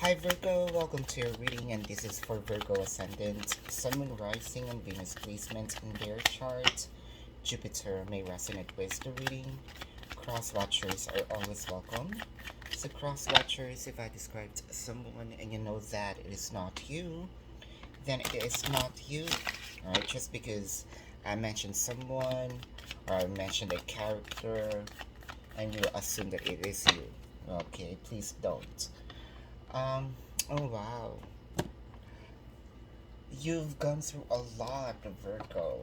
Hi Virgo, welcome to your reading, and this is for Virgo Ascendant, Sun, Moon, Rising, and Venus placement in their chart. Jupiter may resonate with the reading. Cross watchers are always welcome. So cross watchers, if I described someone and you know that it is not you, then it is not you. Alright, just because I mentioned someone or I mentioned a character and you assume that it is you. Okay, please don't. Um, oh wow. You've gone through a lot, Virgo.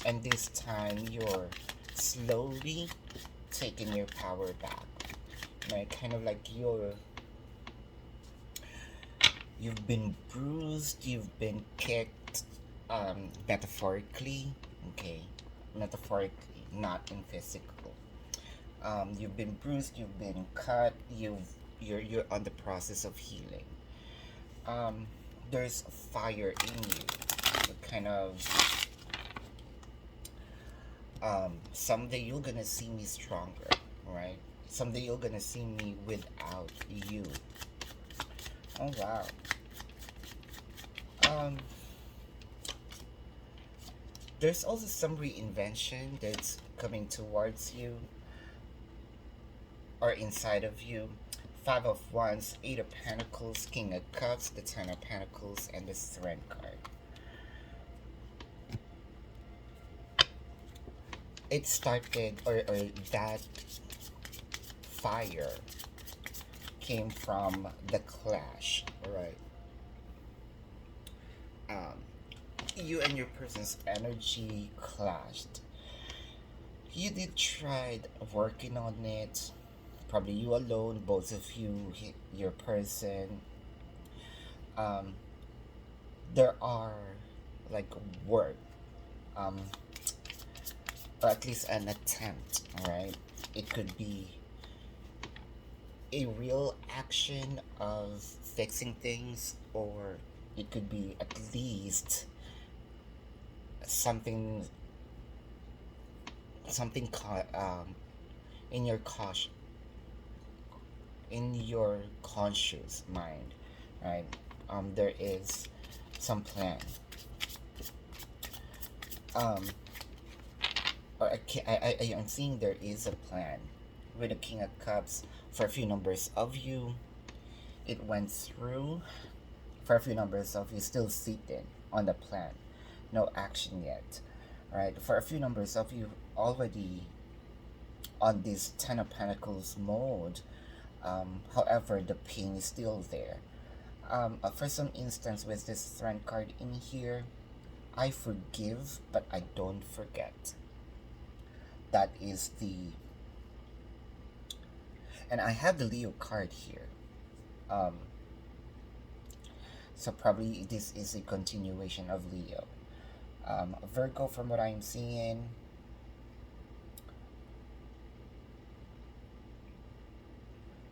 And this time you're slowly taking your power back. Right? Kind of like you've been bruised, you've been kicked, metaphorically, okay? Metaphorically, not in physical. You've been bruised, you've been cut, you're on the process of healing. Um, there's fire in you. Kind of someday you're gonna see me stronger, right? Someday you're gonna see me without you. Oh wow. Um, there's also some reinvention that's coming towards you or inside of you. Five of Wands, Eight of Pentacles, King of Cups, the Ten of Pentacles, and the Strength card. It started, or that fire came from the clash, right? Um, you and your person's energy clashed. You did try working on it. Probably you alone, both of you, your person. Um, there are like work, um, or at least an attempt. Right? It could be a real action of fixing things, or it could be at least something in your caution, in your conscious mind, right? There is some plan, um or I'm seeing there is a plan with the King of Cups. For a few numbers of you, it went through. For a few numbers of you, still sitting on the plan, no action yet, right? For a few numbers of you, already on this Ten of Pentacles mode. However, the pain is still there. For some instance, with this Strength card in here, I forgive, but I don't forget. That is the... And I have the Leo card here. So probably this is a continuation of Leo. Virgo, from what I'm seeing,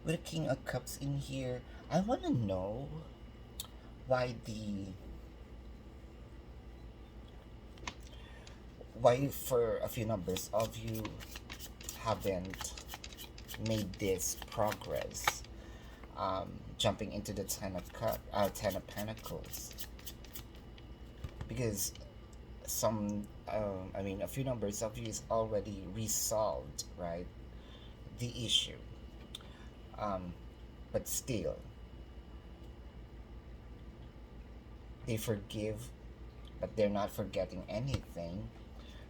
with the King of Cups in here, I want to know why for a few numbers of you haven't made this progress, jumping into the Ten of Pentacles, because a few numbers of you is already resolved, right, the issue, but still they forgive, but they're not forgetting anything.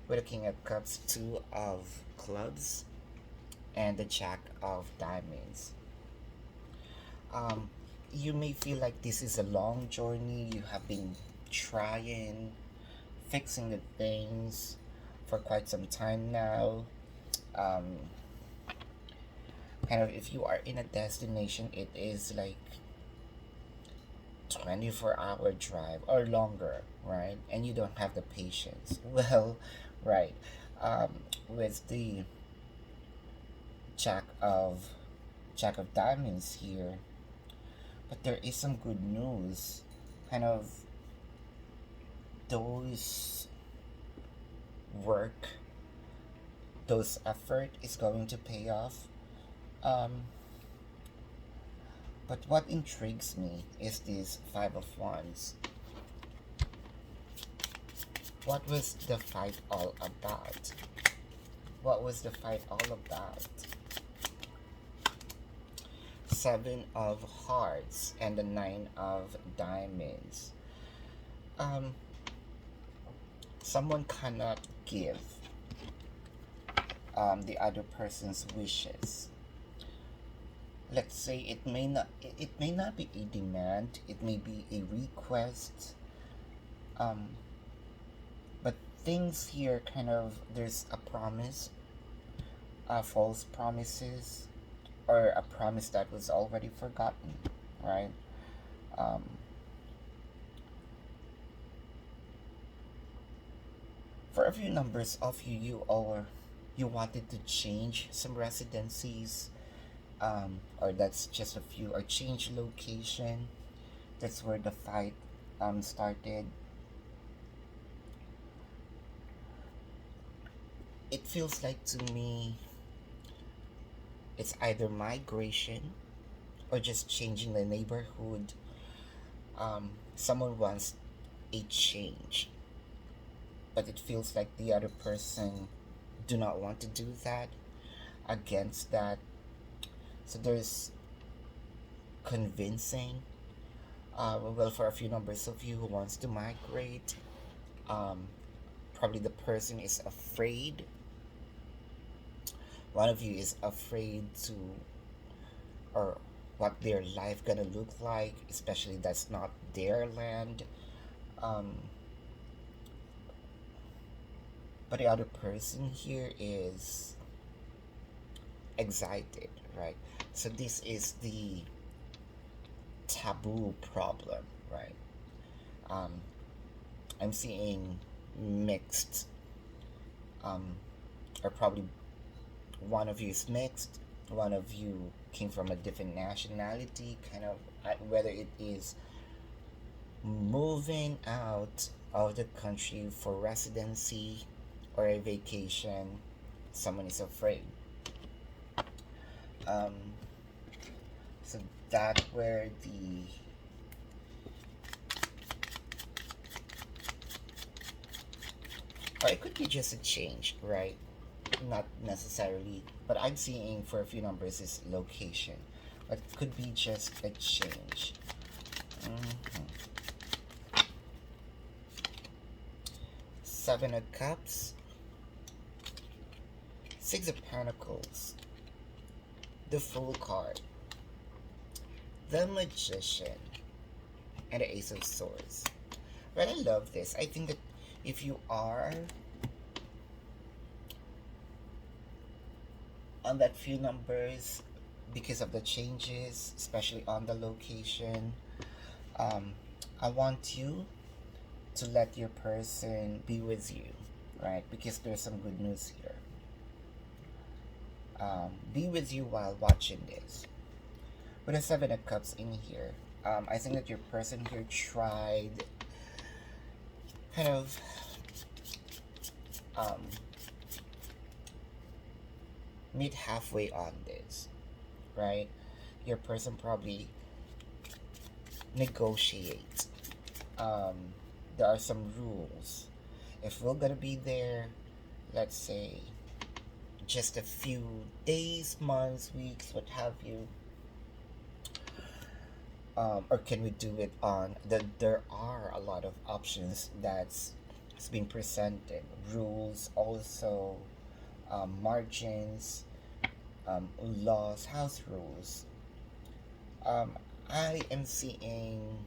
With the King of Cups, Two of Clubs, and the Jack of Diamonds. You may feel like this is a long journey. You have been trying, fixing the things for quite some time now. Um, kind of, if you are in a destination, it is like 24-hour drive or longer, right? And you don't have the patience. Well, right. With the Jack of Diamonds here, but there is some good news. Kind of those work, those effort is going to pay off. Um, But what intrigues me is this Five of Wands. What was the fight all about? What was the fight all about? Seven of Hearts and the Nine of Diamonds. Um, Someone cannot give the other person's wishes. Let's say it may not be a demand, it may be a request, um, but things here kind of, there's a promise, false promises, or a promise that was already forgotten, right? um, for a few numbers of you, you wanted to change some residencies, or that's just a few, or change location. That's where the fight started. It feels like to me it's either migration or just changing the neighborhood. Someone wants a change, but it feels like the other person do not want to do that, against that. So there's convincing. Well, for a few numbers of you who wants to migrate, um, probably the person is afraid. One of you is afraid to, or what their life gonna look like, especially that's not their land. Um, but the other person here is excited, right? So this is the taboo problem, right? Um, I'm seeing mixed, um, or probably one of you is mixed, one of you came from a different nationality, kind of, whether it is moving out of the country for residency or a vacation, someone is afraid. Um, so that where the or it could be just a change, right? Not necessarily, but I'm seeing for a few numbers is location, but it could be just a change. Mhm. Seven of Cups, Six of Pentacles, the Fool card, the Magician, and the Ace of Swords. Right, I love this. I think that if you are on that few numbers, because of the changes, especially on the location, um, I want you to let your person be with you, right? Because there's some good news here. Be with you while watching this. With a Seven of Cups in here, I think that your person here tried kind of um, meet halfway on this, right? Your person probably negotiate. Um, there are some rules. If we're gonna be there, let's say, just a few days, months, weeks, what have you, or can we do it on that? There are a lot of options that's being presented. Rules, also margins, laws, house rules. Um, I am seeing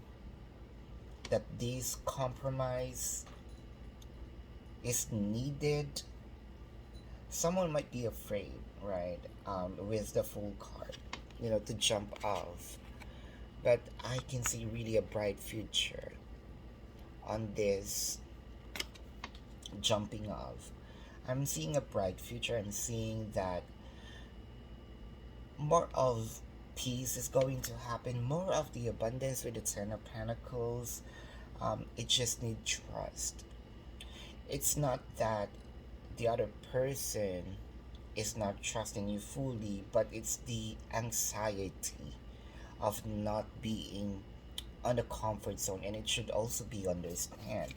that this compromise is needed. Someone might be afraid, right? With the Fool card, to jump off. But I can see really a bright future on this jumping off. I'm seeing a bright future. I'm seeing that more of peace is going to happen, more of the abundance with the Ten of Pentacles. It just needs trust. It's not that the other person is not trusting you fully, but it's the anxiety of not being on the comfort zone, and it should also be understand.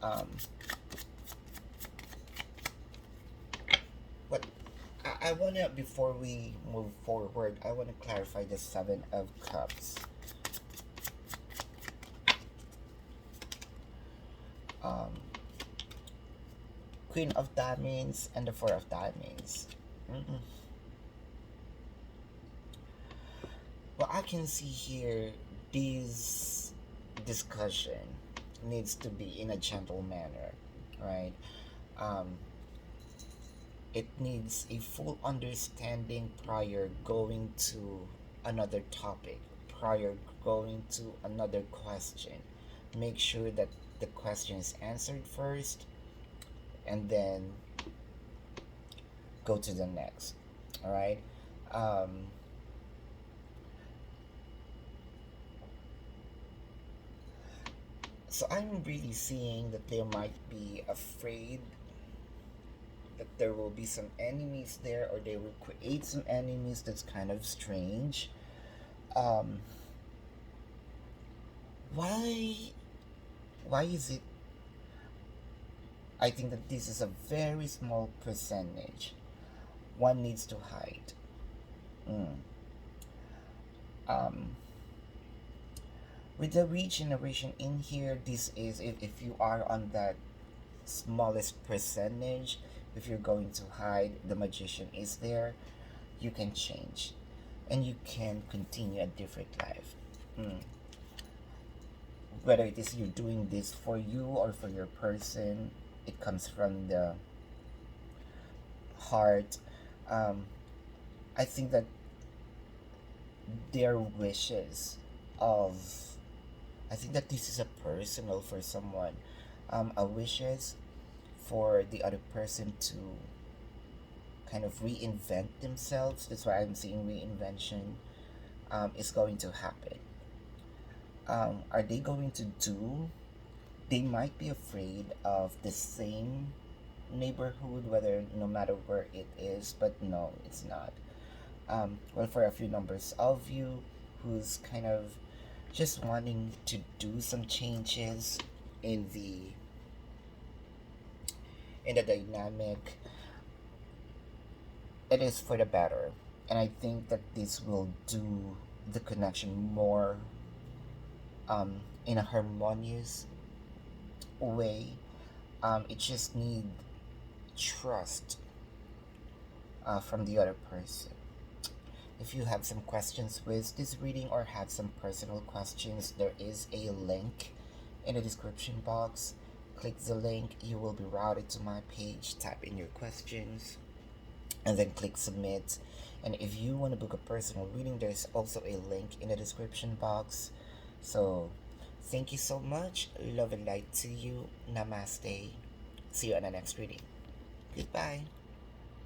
Um, but I wanna, before we move forward, I wanna clarify the Seven of Cups. Um, Queen of Diamonds and the Four of Diamonds. Mm-mm. Well, I can see here this discussion needs to be in a gentle manner, right? Um, it needs a full understanding prior going to another topic, prior going to another question. Make sure that the question is answered first, and then go to the next. All right. Um, so I'm really seeing that they might be afraid that there will be some enemies there, or they will create some enemies. That's kind of strange. Um, why? Why is it? I think that this is a very small percentage. One needs to hide. Mm. Um, with the regeneration in here, this is, if you are on that smallest percentage, if you're going to hide, the magician is there, you can change and you can continue a different life. Mm. Whether it is you're doing this for you or for your person, it comes from the heart. um, I think that their wishes of, I think that this is a personal for someone, a wishes for the other person to kind of reinvent themselves. That's why I'm seeing reinvention is going to happen. Are they going to do? They might be afraid of the same neighborhood, whether no matter where it is, but no, it's not. Well, for a few numbers of you who's kind of just wanting to do some changes in the dynamic, it is for the better. And I think that this will do the connection more in a harmonious way. It just need trust from the other person. If you have some questions with this reading or have some personal questions, there is a link in the description box. Click the link, you will be routed to my page. Type in your questions and then click submit. And if you want to book a personal reading, there's also a link in the description box. So thank you so much. Love and light to you. Namaste. See you on the next reading. Goodbye.